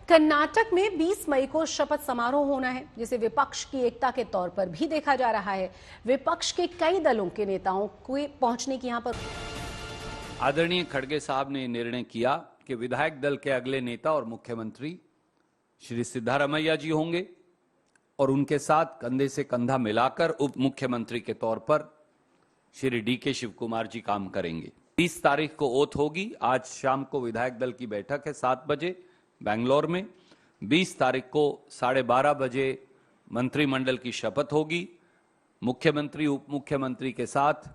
कर्नाटक में 20 मई को शपथ समारोह होना है, जिसे विपक्ष की एकता के तौर पर भी देखा जा रहा है। विपक्ष के कई दलों के नेताओं को पहुंचने की यहां पर आदरणीय खड़गे साहब ने निर्णय किया कि विधायक दल के अगले नेता और मुख्यमंत्री श्री सिद्धारमैया जी होंगे और उनके साथ कंधे से कंधा मिलाकर उप मुख्यमंत्री के तौर पर श्री DK शिवकुमार जी काम करेंगे। 30 तारीख को ओथ होगी। आज शाम को विधायक दल की बैठक है 7 बजे बेंगलोर में। 20 तारीख को 12:30 बजे मंत्रिमंडल की शपथ होगी। मुख्यमंत्री उप मुख्यमंत्री के साथ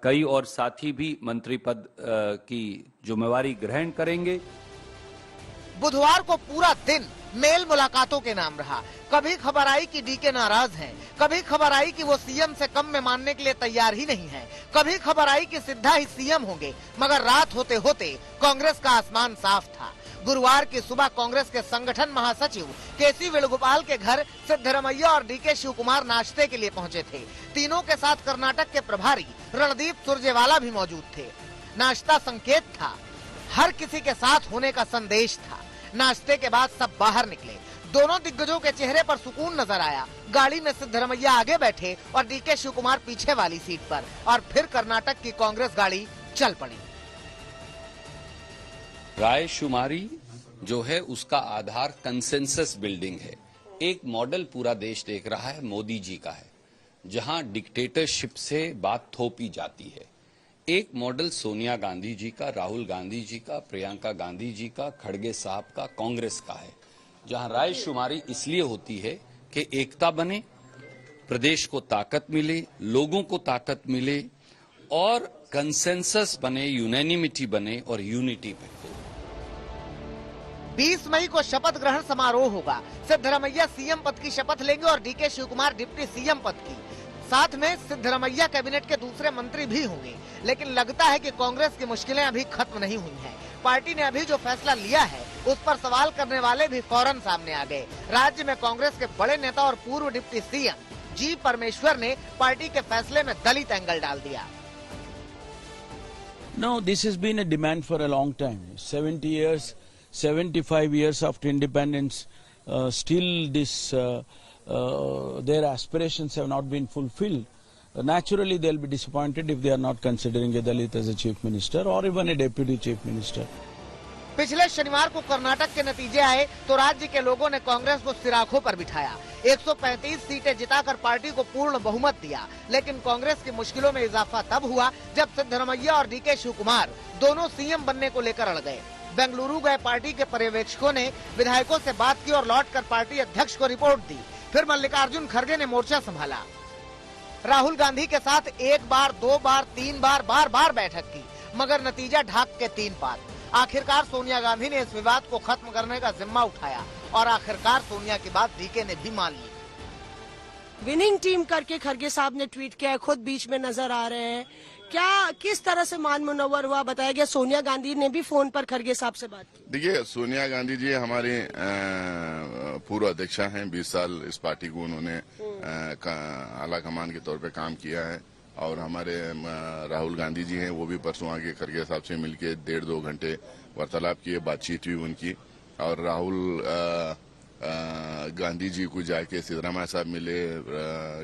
कई और साथी भी मंत्री पद की जिम्मेवारी ग्रहण करेंगे। बुधवार को पूरा दिन मेल मुलाकातों के नाम रहा। कभी खबर आई कि DK नाराज हैं, कभी खबर आई कि वो सीएम से कम में मानने के लिए तैयार ही नहीं है, कभी खबर आई कि सिद्धा ही सीएम होंगे। मगर रात होते होते कांग्रेस का आसमान साफ था। गुरुवार की सुबह कांग्रेस के संगठन महासचिव KC वेणुगोपाल के घर सिद्धरमैया और DK शिवकुमार नाश्ते के लिए पहुंचे थे। तीनों के साथ कर्नाटक के प्रभारी रणदीप सुरजेवाला भी मौजूद थे। नाश्ता संकेत था, हर किसी के साथ होने का संदेश था। नाश्ते के बाद सब बाहर निकले। दोनों दिग्गजों के चेहरे पर सुकून नजर आया। गाड़ी में सिद्धरमैया आगे बैठे और DK शिवकुमार पीछे वाली सीट पर, और फिर कर्नाटक की कांग्रेस गाड़ी चल पड़ी। रायशुमारी जो है उसका आधार कंसेंसस बिल्डिंग है। एक मॉडल पूरा देश देख रहा है, मोदी जी का है, जहां डिक्टेटरशिप से बात थोपी जाती है। एक मॉडल सोनिया गांधी जी का, राहुल गांधी जी का, प्रियंका गांधी जी का, खड़गे साहब का, कांग्रेस का है, जहां रायशुमारी इसलिए होती है कि एकता बने, प्रदेश को ताकत मिले, लोगों को ताकत मिले और कंसेंसस बने, यूनैनिमिटी बने और यूनिटी पे। 20 मई को शपथ ग्रहण समारोह होगा। सिद्धरमैया सीएम पद की शपथ लेंगे और DK शिवकुमार डिप्टी सीएम पद की। साथ में सिद्धरमैया कैबिनेट के दूसरे मंत्री भी होंगे। लेकिन लगता है कि कांग्रेस की मुश्किलें अभी खत्म नहीं हुई हैं। पार्टी ने अभी जो फैसला लिया है उस पर सवाल करने वाले भी फौरन सामने आ गए। राज्य में कांग्रेस के बड़े नेता और पूर्व डिप्टी सीएम G परमेश्वर ने पार्टी के फैसले में दलित एंगल डाल दिया। No, this has been a demand for a long time. 70 years, 75 years after independence, still their aspirations have not been fulfilled. Naturally, they'll be disappointed if they are not considering a Dalit as a chief minister or even a deputy chief minister. पिछले शनिवार को कर्नाटक के नतीजे आए तो राज्य के लोगों ने कांग्रेस को सिराखों पर बिठाया। 135 सीटें जिताकर पार्टी को पूर्ण बहुमत दिया। लेकिन कांग्रेस की मुश्किलों में इजाफा तब हुआ जब सिद्धरमैया और DK शिवकुमार दोनों सीएम बनने को लेकर अड़ गए। बेंगलुरु गए पार्टी के पर्यवेक्षकों ने विधायकों से बात की और लौटकर पार्टी अध्यक्ष को रिपोर्ट दी। फिर मल्लिकार्जुन खड़गे ने मोर्चा संभाला। राहुल गांधी के साथ एक बार, 2 बार, 3 बार, बार बैठक की, मगर नतीजा ढाक के 3 पार। आखिरकार सोनिया गांधी ने इस विवाद को खत्म करने का जिम्मा उठाया और आखिरकार सोनिया की बात DK ने भी मान ली। विनिंग टीम करके खड़गे साहब ने ट्वीट किया, खुद बीच में नजर आ रहे हैं। क्या किस तरह से मान मुनव्वर हुआ बताया गया? सोनिया गांधी ने भी फोन पर खड़गे साहब से बात की। देखिए, सोनिया गांधी जी हमारे पूर्व अध्यक्षा हैं। 20 साल इस पार्टी को उन्होंने आला कमान के तौर पे काम किया है। और हमारे राहुल गांधी जी हैं, वो भी परसों आके खड़गे साहब से मिलके 1.5-2 घंटे वार्तालाप किए, बातचीत हुई उनकी। और राहुल गांधी जी को जाके सिद्धरामैया साहब मिले,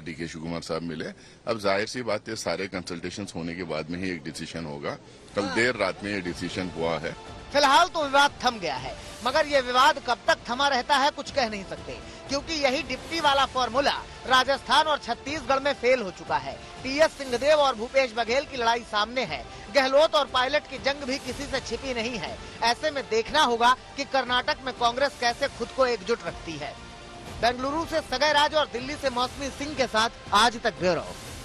DK शिवकुमार साहब मिले। अब जाहिर सी बात है, सारे कंसल्टेशंस होने के बाद में ही एक डिसीजन होगा। कल देर रात में ये डिसीजन हुआ है। फिलहाल तो विवाद थम गया है, मगर ये विवाद कब तक थमा रहता है कुछ कह नहीं सकते, क्योंकि यही डिप्टी वाला फॉर्मूला राजस्थान और छत्तीसगढ़ में फेल हो चुका है। TS सिंहदेव और भूपेश बघेल की लड़ाई सामने है। गहलोत और पायलट की जंग भी किसी से छिपी नहीं है। ऐसे में देखना होगा कि कर्नाटक में कांग्रेस कैसे खुद को एकजुट रखती है। बेंगलुरु से सगय राज और दिल्ली से मौसमी सिंह के साथ आज तक ब्यूरो।